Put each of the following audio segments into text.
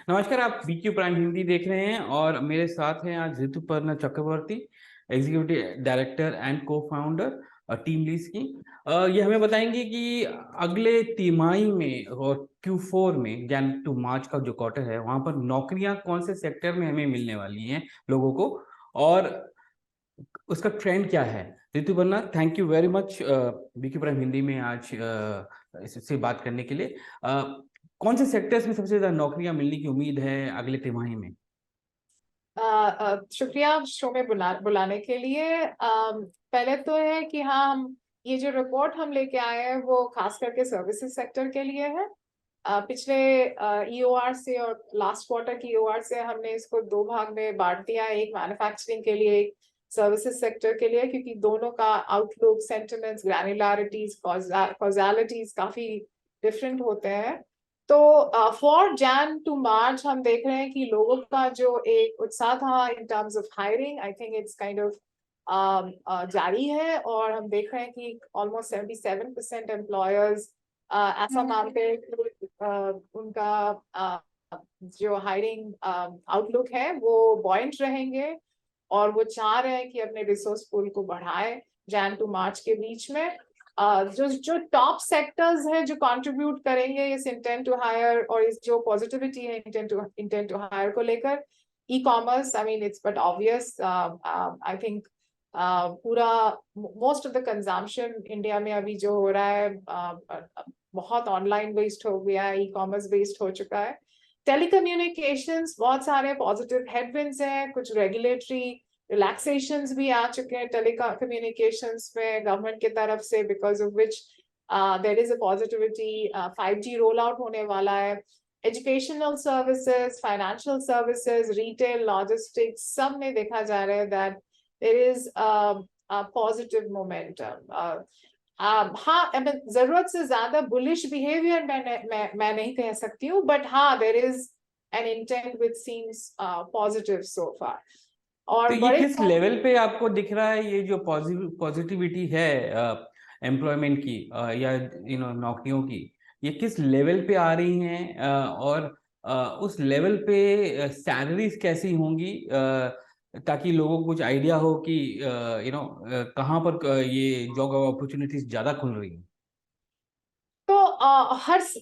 नमस्कार, आप BQ prime Hindi देख रहे हैं और मेरे साथ हैं आज ऋतुपर्णा चक्रवर्ती, एग्जीक्यूटिव डायरेक्टर एंड को फाउंडर टीम लीज की। ये हमें बताएंगे कि अगले तिमाही में और Q4 में जैन टू मार्च का जो क्वार्टर है वहां पर नौकरियां कौन से सेक्टर में हमें मिलने वाली हैं लोगों को, और उसका ट्रेंड क्या है। Rituparna, thank you very much BQ prime Hindi में आज इससे बात करने के लिए। कौन से सेक्टर्स में सबसे ज्यादा नौकरियां मिलने की उम्मीद है अगले तिमाही में? शुक्रिया शो में बुलाने के लिए। पहले तो है कि हाँ, हम ये जो रिपोर्ट हम लेके आए हैं वो खास करके सर्विसेज सेक्टर के लिए है। पिछले ईओआर से और लास्ट क्वार्टर की ईओआर से हमने इसको दो भाग में बांट दिया है, एक मैन्युफैक्चरिंग के लिए, एक सर्विसेज सेक्टर के लिए, क्योंकि दोनों का आउटलुक, सेंटिमेंट्स, ग्रैन्युलैरिटीज, कॉजालिटीज काफी डिफरेंट होते हैं। तो फॉर जैन टू मार्च हम देख रहे हैं कि लोगों का जो एक उत्साह था इन terms of hiring, I think it's kind of जारी है। और हम देख रहे हैं कि ऑलमोस्ट 77% एम्प्लॉयर्स ऐसा मानते हैं कि उनका जो हायरिंग आउटलुक है वो बॉइंट रहेंगे, और वो चाह रहे हैं कि अपने रिसोर्स पूल को बढ़ाए जैन टू मार्च के बीच में। जो जो टॉप सेक्टर्स हैं जो कंट्रीब्यूट करेंगे इस इंटेंट टू हायर और इस जो पॉजिटिविटी है इंटेंट टू हायर को लेकर, e commerce, I mean it's but obvious, I think पूरा most of the consumption India में अभी जो हो रहा है बहुत ऑनलाइन बेस्ड हो गया है, ई कॉमर्स बेस्ड हो चुका है। टेलीकम्युनिकेशंस, बहुत सारे पॉजिटिव हेडविंड्स हैं, कुछ रेगुलेटरी रिलैक्सेशंस भी आ चुके हैं टेलीकम्युनिकेशंस में गवर्नमेंट की तरफ से, because of which there is a positivity. 5G roll out होने वाला है। Educational services, financial services, retail, logistics, सब में देखा जा रहा है that there is positive momentum. हाँ, जरूरत से ज्यादा बुलिश बिहेवियर मैं नहीं कह सकती हूँ, बट हाँ, there is an intent which seems positive so far. तो और ये बड़े किस लेवल पे आपको दिख रहा है, ये जो पॉजिटिविटी है एम्प्लॉयमेंट की या नौकरियों की, ये किस लेवल पे आ रही हैं, और उस लेवल पे सैलरीज कैसी होंगी, ताकि लोगों को कुछ आइडिया हो कि कहाँ पर ये जॉब अपॉर्चुनिटीज ज्यादा खुल रही हैं। तो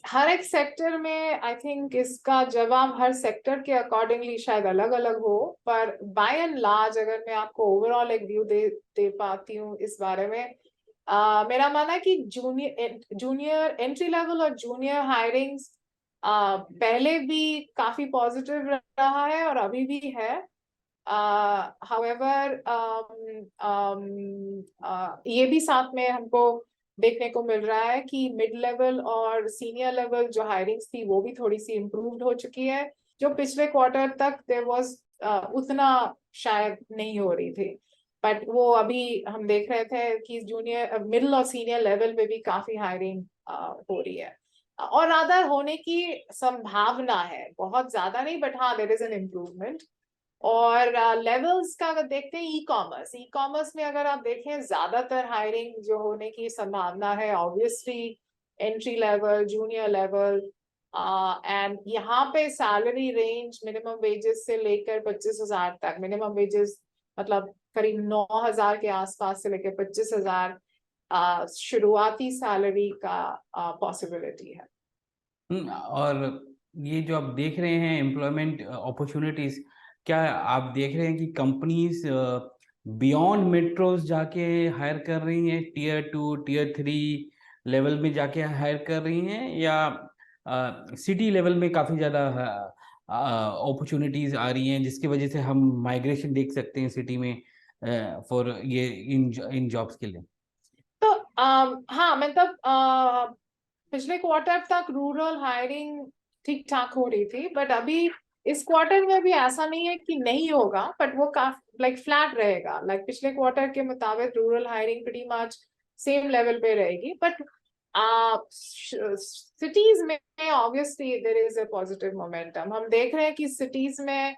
हर एक सेक्टर में आई थिंक इसका जवाब हर सेक्टर के अकॉर्डिंगली शायद अलग अलग हो, पर बाय एंड लार्ज अगर मैं आपको ओवरऑल एक व्यू दे पाती हूँ इस बारे में, मेरा मानना है कि जूनियर एंट्री लेवल और जूनियर हायरिंग्स पहले भी काफी पॉजिटिव रहा है और अभी भी है। हाउएवर ये भी साथ में हमको देखने को मिल रहा है कि मिड लेवल और सीनियर लेवल जो हायरिंग्स थी वो भी थोड़ी सी इम्प्रूव्ड हो चुकी है, जो पिछले क्वार्टर तक देयर वाज उतना शायद नहीं हो रही थी। बट वो अभी हम देख रहे थे कि जूनियर, मिडिल और सीनियर लेवल में भी काफी हायरिंग हो रही है, और आदर होने की संभावना है, बहुत ज्यादा नहीं, बट हाँ, देयर इज एन इम्प्रूवमेंट। और लेवल्स का अगर देखते हैं, ई कॉमर्स में अगर आप देखें ज्यादातर हायरिंग जो होने की संभावना है obviously entry level, junior level, and यहाँ पे सैलरी रेंज मिनिमम वेजेस से लेकर 25,000 तक, मिनिमम वेजेस मतलब करीब 9,000 के आसपास से लेकर 25,000 शुरुआती सैलरी का पॉसिबिलिटी है। और ये जो आप देख रहे हैं एम्प्लॉयमेंट अपॉर्चुनिटीज, क्या आप देख रहे हैं कि कंपनीज बियॉन्ड मेट्रोज जाके हायर कर रही हैं, Tier 2 Tier 3 लेवल में जाके हायर कर रही हैं, या सिटी लेवल में काफ़ी ज़्यादा अपॉर्चुनिटीज आ रही हैं जिसकी वजह से हम माइग्रेशन देख सकते हैं सिटी में फॉर ये इन जॉब्स के लिए? तो हाँ, मतलब पिछले क्वार्टर तक रूरल हायरिंग ठीक ठाक हो रही थी, बट अभी इस क्वार्टर में भी ऐसा नहीं है कि नहीं होगा, बट वो काफी लाइक फ्लैट रहेगा। लाइक पिछले क्वार्टर के मुताबिक rural hiring pretty much same level पे रहेगी, बट सिटीज में obviously there is a positive momentum. हम देख रहे हैं कि सिटीज में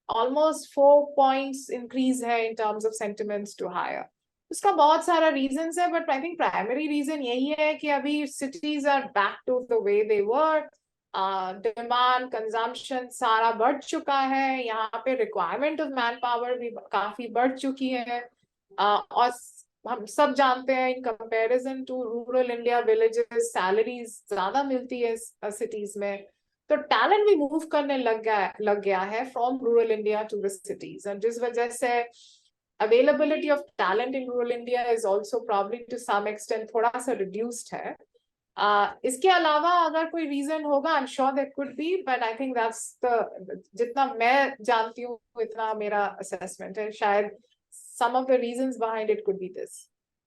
ऑलमोस्ट 4 पॉइंट्स इंक्रीज है in terms of sentiments to hire. उसका बहुत सारा रीजंस है, but I think primary reason यही है कि अभी cities are back to the way they were. Demand consumption सारा बढ़ चुका है, यहाँ पे रिक्वायरमेंट ऑफ मैन पावर भी काफी बढ़ चुकी है। और हम सब जानते हैं in comparison to rural India villages salaries ज्यादा मिलती है सिटीज में, तो टैलेंट भी मूव करने लग गया है from rural India to the cities, और जिस वजह से availability of talent in rural India is also probably to some extent थोड़ा सा रिड्यूस्ड है। इसके अलावा अगर कोई रीजन होगा, I am sure that could be, but I think that's the, जितना मैं जानती हूँ इतना मेरा असेसमेंट है, शायद some of the reasons behind it could be this.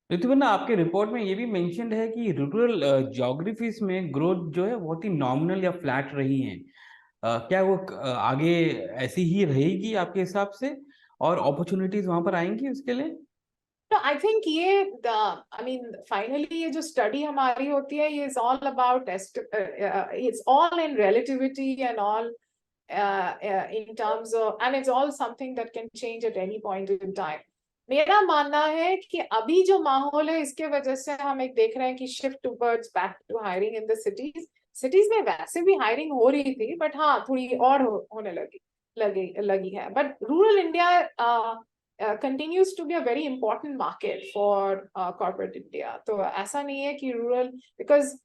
Rituparna, आपके रिपोर्ट में ये भी मेंशन्ड है कि रूरल ज्योग्राफीज में ग्रोथ जो है बहुत ही नॉमिनल या फ्लैट रही है। क्या वो आगे ऐसी ही रहेगी आपके हिसाब से, और अपॉर्चुनिटीज वहां पर आएंगी उसके लिए? No, I think ये I mean finally ये जो स्टडी हमारी होती है, ये is all about it's all in relativity and all in terms of, and it's all something that can change at any point in time. मेरा मानना है कि अभी जो माहौल है इसके वजह से हम एक देख रहे हैं कि shift towards back to hiring in the cities में वैसे भी हायरिंग हो रही थी, बट हाँ थोड़ी और होने लगी है, but rural India continues to be a very important market for corporate India. तो ऐसा नहीं है कि rural, because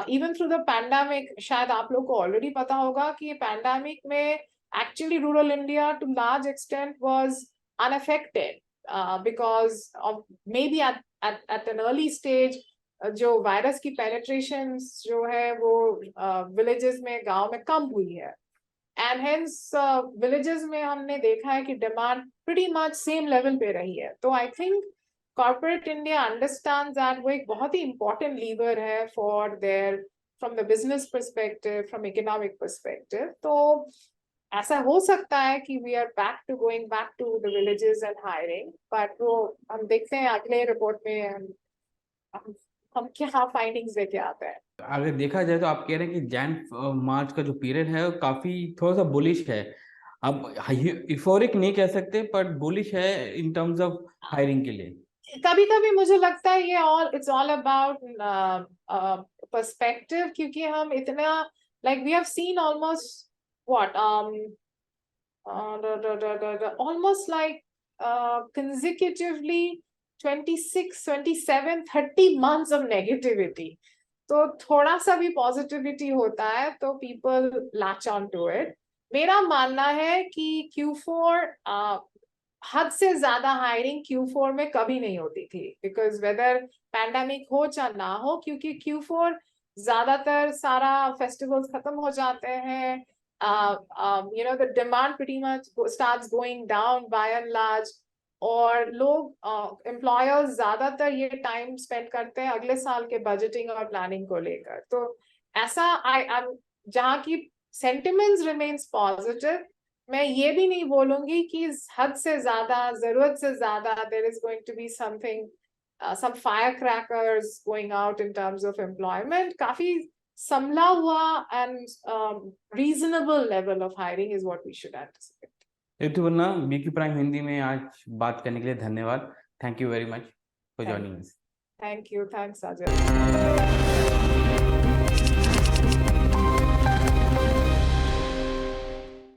even through the pandemic, शायद आप लोग को already पता होगा कि pandemic में actually rural India to large extent was unaffected because of maybe at an early stage जो वायरस की penetration जो है वो villages में, गांव में कम हुई है, and hence villages में हमने देखा है कि demand pretty much same level पे रही है। तो I think corporate India understands that वो एक बहुत ही important lever है for their, from the business perspective, from economic perspective। तो ऐसा हो सकता है कि we are going back to the villages and hiring, but वो हम देखते हैं अगले रिपोर्ट में हम क्या फाइंडिंग्स लेके आते हैं। अगर देखा जाए तो आप कह रहे हैं कि जैन मार्च का जो पीरियड है वो काफी थोड़ा सा बुलिश है। अब इफोरिक नहीं कह सकते, पर बुलिश है इन टर्म्स ऑफ हायरिंग के लिए। कभी कभी मुझे लगता है ये इट्स ऑल अबाउट पर्सपेक्टिव, क्योंकि हम इतना like we have seen almost what almost like consecutively 26, 27, 30 months of negativity. तो थोड़ा सा भी पॉजिटिविटी होता है तो people latch on to it. मेरा मानना है कि Q4 हद से ज्यादा हायरिंग Q4 में कभी नहीं होती थी, बिकॉज वेदर पैंडेमिक हो चाहे ना हो, क्योंकि Q4 ज्यादातर सारा फेस्टिवल्स खत्म हो जाते हैं, you know, the demand pretty much starts going down by and large, और लोग एम्प्लॉयर्स ज्यादातर ये टाइम स्पेंड करते हैं अगले साल के बजटिंग और प्लानिंग को लेकर। तो ऐसा जहाँ की सेंटिमेंट्स रिमेन्स पॉजिटिव, मैं ये भी नहीं बोलूंगी कि हद से ज्यादा, जरूरत से ज्यादा there is going to be something, some firecrackers going out in terms of employment. काफी संभला हुआ and reasonable level of hiring is what we should anticipate. Rituparna, BQ prime Hindi में आज बात करने के लिए धन्यवाद। Thank you very much for joining us. Thank you. Thanks, Ajay.